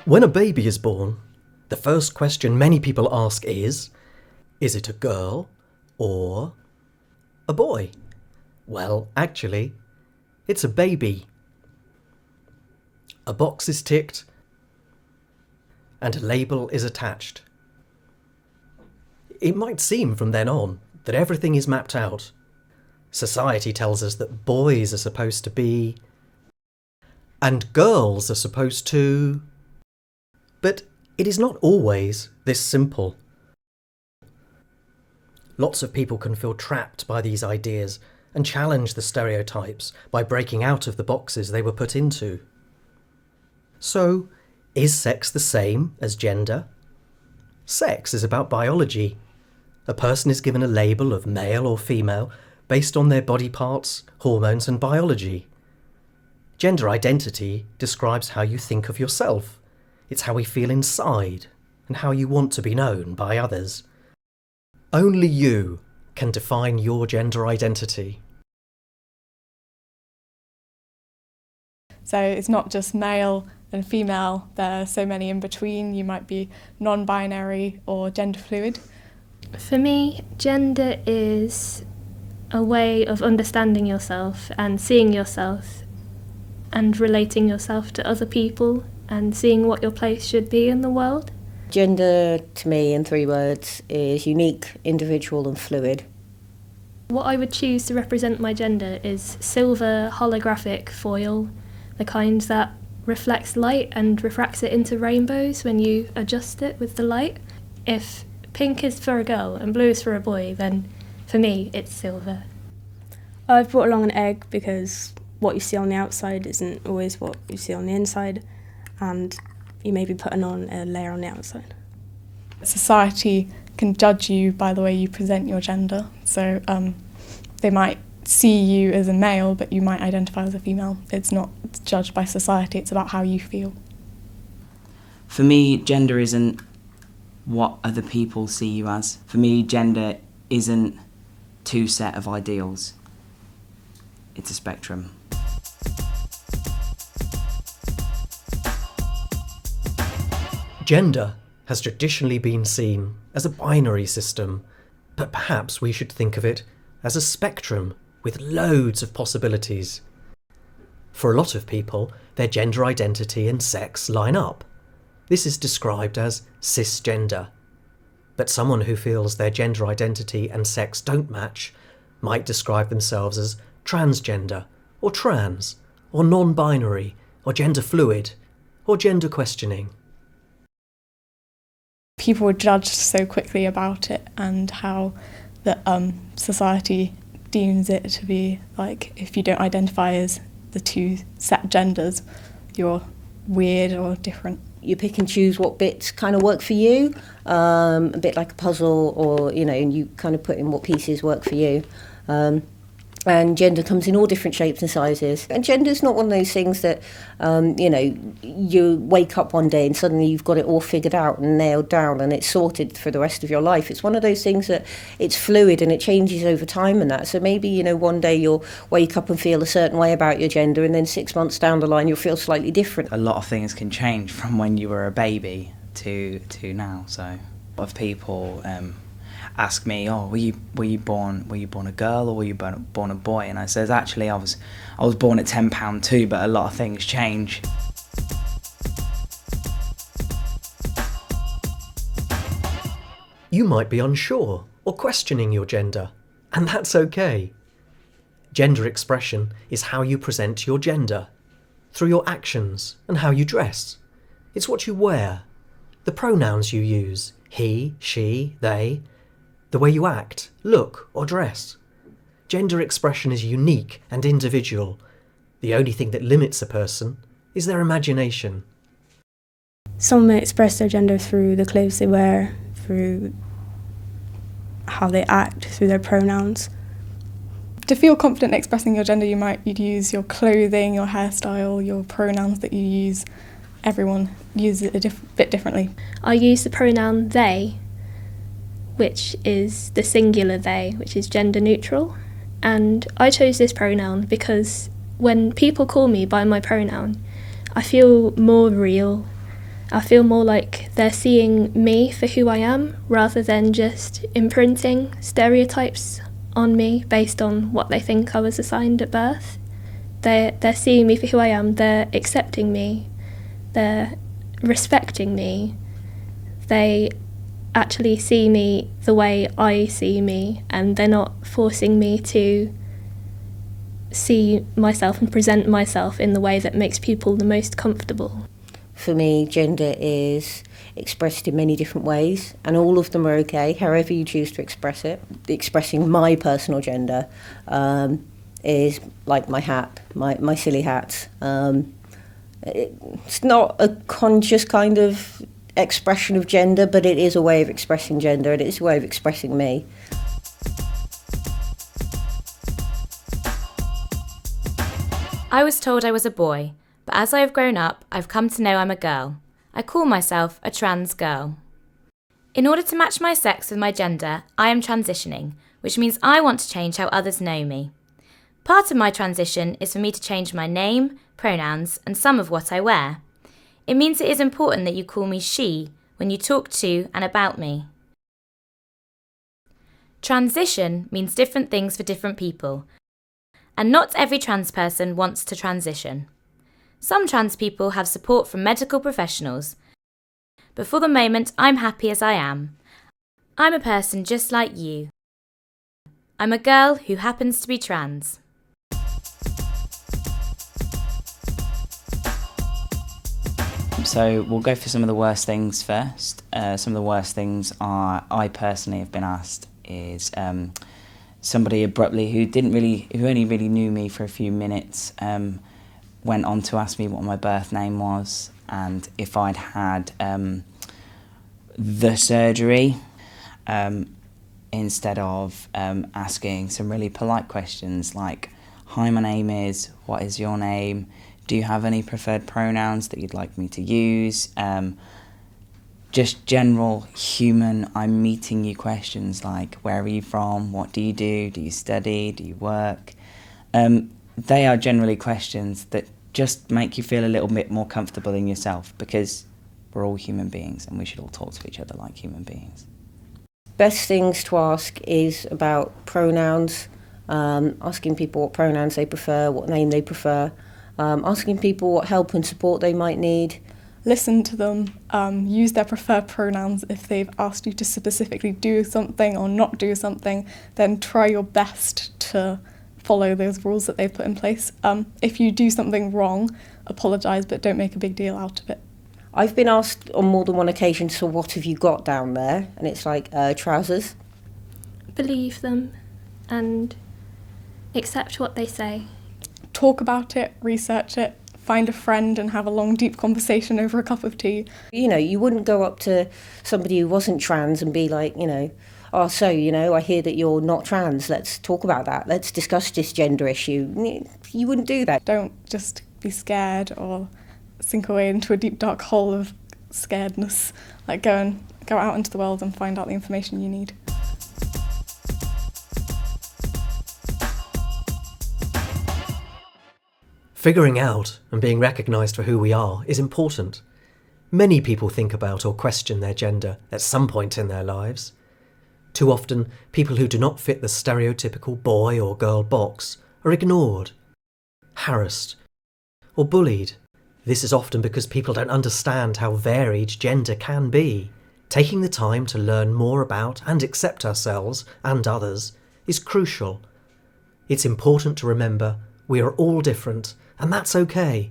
When a baby is born, the first question many people ask is it a girl or a boy? Well, actually, it's a baby. A box is ticked and a label is attached. It might seem from then on that everything is mapped out. Society tells us that boys are supposed to be and girls are supposed to. But it is not always this simple. Lots of people can feel trapped by these ideas and challenge the stereotypes by breaking out of the boxes they were put into. So, is sex the same as gender? Sex is about biology. A person is given a label of male or female based on their body parts, hormones and biology. Gender identity describes how you think of yourself. It's how we feel inside and how you want to be known by others. Only you can define your gender identity. So it's not just male and female, there are so many in between. You might be non-binary or gender fluid. For me, gender is a way of understanding yourself and seeing yourself and relating yourself to other people and seeing what your place should be in the world. Gender, to me, in 3 words, is unique, individual and fluid. What I would choose to represent my gender is silver holographic foil, the kind that reflects light and refracts it into rainbows when you adjust it with the light. If pink is for a girl and blue is for a boy, then for me it's silver. I've brought along an egg because what you see on the outside isn't always what you see on the inside, and you may be putting on a layer on the outside. Society can judge you by the way you present your gender. So they might see you as a male, but you might identify as a female. It's not judged by society, it's about how you feel. For me, gender isn't what other people see you as. For me, gender isn't 2 set of ideals. It's a spectrum. Gender has traditionally been seen as a binary system, but perhaps we should think of it as a spectrum with loads of possibilities. For a lot of people, their gender identity and sex line up. This is described as cisgender. But someone who feels their gender identity and sex don't match might describe themselves as transgender, or trans, or non-binary, or gender fluid, or gender questioning. People are judged so quickly about it, and how that society deems it to be like, if you don't identify as the 2 set genders, you're weird or different. You pick and choose what bits kind of work for you, a bit like a puzzle, or, and you kind of put in what pieces work for you. And gender comes in all different shapes and sizes. And gender's not one of those things that, you wake up one day and suddenly you've got it all figured out and nailed down and it's sorted for the rest of your life. It's one of those things that it's fluid and it changes over time and that. So maybe, one day you'll wake up and feel a certain way about your gender, and then 6 months down the line you'll feel slightly different. A lot of things can change from when you were a baby to now. So a lot of people ask me, were you born a girl or were you born a boy? And I says, actually, I was born at £10 too, but a lot of things change. You might be unsure or questioning your gender, and that's okay. Gender expression is how you present your gender, through your actions and how you dress. It's what you wear, the pronouns you use, he, she, they, the way you act, look or dress. Gender expression is unique and individual. The only thing that limits a person is their imagination. Some may express their gender through the clothes they wear, through how they act, through their pronouns. To feel confident expressing your gender, you'd use your clothing, your hairstyle, your pronouns that you use. Everyone uses it a bit differently. I use the pronoun they, which is the singular they, which is gender neutral. And I chose this pronoun because when people call me by my pronoun, I feel more real I feel more like they're seeing me for who I am rather than just imprinting stereotypes on me based on what they think I was assigned at birth. They're seeing me for who I am, they're accepting me, they're respecting me, they actually see me the way I see me, and they're not forcing me to see myself and present myself in the way that makes people the most comfortable. For me, gender is expressed in many different ways, and all of them are okay, however you choose to express it. Expressing my personal gender is like my hat, my silly hat. It's not a conscious kind of expression of gender, but it is a way of expressing gender, and it's a way of expressing me. I was told I was a boy, but as I have grown up, I've come to know I'm a girl. I call myself a trans girl. In order to match my sex with my gender, I am transitioning, which means I want to change how others know me. Part of my transition is for me to change my name, pronouns, and some of what I wear. It means it is important that you call me she when you talk to and about me. Transition means different things for different people, and not every trans person wants to transition. Some trans people have support from medical professionals, but for the moment I'm happy as I am. I'm a person just like you. I'm a girl who happens to be trans. So we'll go for some of the worst things first. Some of the worst things I personally have been asked is somebody abruptly who only really knew me for a few minutes went on to ask me what my birth name was and if I'd had the surgery, instead of asking some really polite questions like, "Hi, my name is, what is your name? Do you have any preferred pronouns that you'd like me to use?" Just general human, I'm meeting you questions like, where are you from? What do you do? Do you study? Do you work? They are generally questions that just make you feel a little bit more comfortable in yourself, because we're all human beings and we should all talk to each other like human beings. Best things to ask is about pronouns, asking people what pronouns they prefer, what name they prefer, asking people what help and support they might need. Listen to them, use their preferred pronouns. If they've asked you to specifically do something or not do something, then try your best to follow those rules that they've put in place. If you do something wrong, apologise, but don't make a big deal out of it. I've been asked on more than one occasion, so what have you got down there? And it's like, trousers. Believe them and accept what they say. Talk about it, research it, find a friend and have a long, deep conversation over a cup of tea. You know, you wouldn't go up to somebody who wasn't trans and be like, "Oh, so, I hear that you're not trans. Let's talk about that. Let's discuss this gender issue." You wouldn't do that. Don't just be scared or sink away into a deep, dark hole of scaredness. Like, go out into the world and find out the information you need. Figuring out and being recognised for who we are is important. Many people think about or question their gender at some point in their lives. Too often, people who do not fit the stereotypical boy or girl box are ignored, harassed, or bullied. This is often because people don't understand how varied gender can be. Taking the time to learn more about and accept ourselves and others is crucial. It's important to remember we are all different, and that's okay.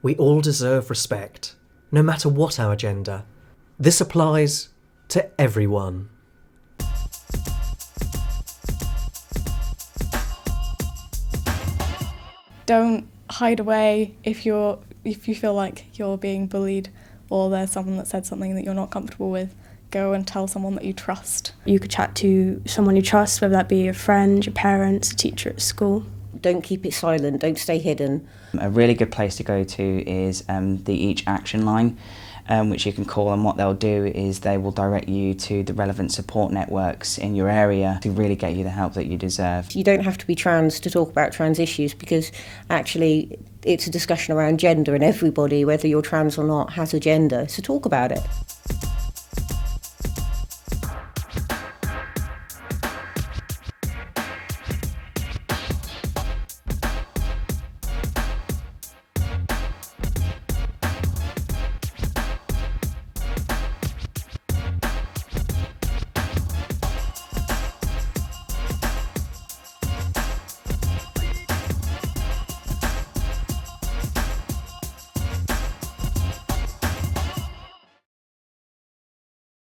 We all deserve respect, no matter what our gender. This applies to everyone. Don't hide away if you feel like you're being bullied or there's someone that said something that you're not comfortable with. Go and tell someone that you trust. You could chat to someone you trust, whether that be a friend, your parents, a teacher at school. Don't keep it silent, don't stay hidden. A really good place to go to is the Each Action line. which you can call, and what they'll do is they will direct you to the relevant support networks in your area to really get you the help that you deserve. You don't have to be trans to talk about trans issues, because actually it's a discussion around gender, and everybody, whether you're trans or not, has a gender, so talk about it.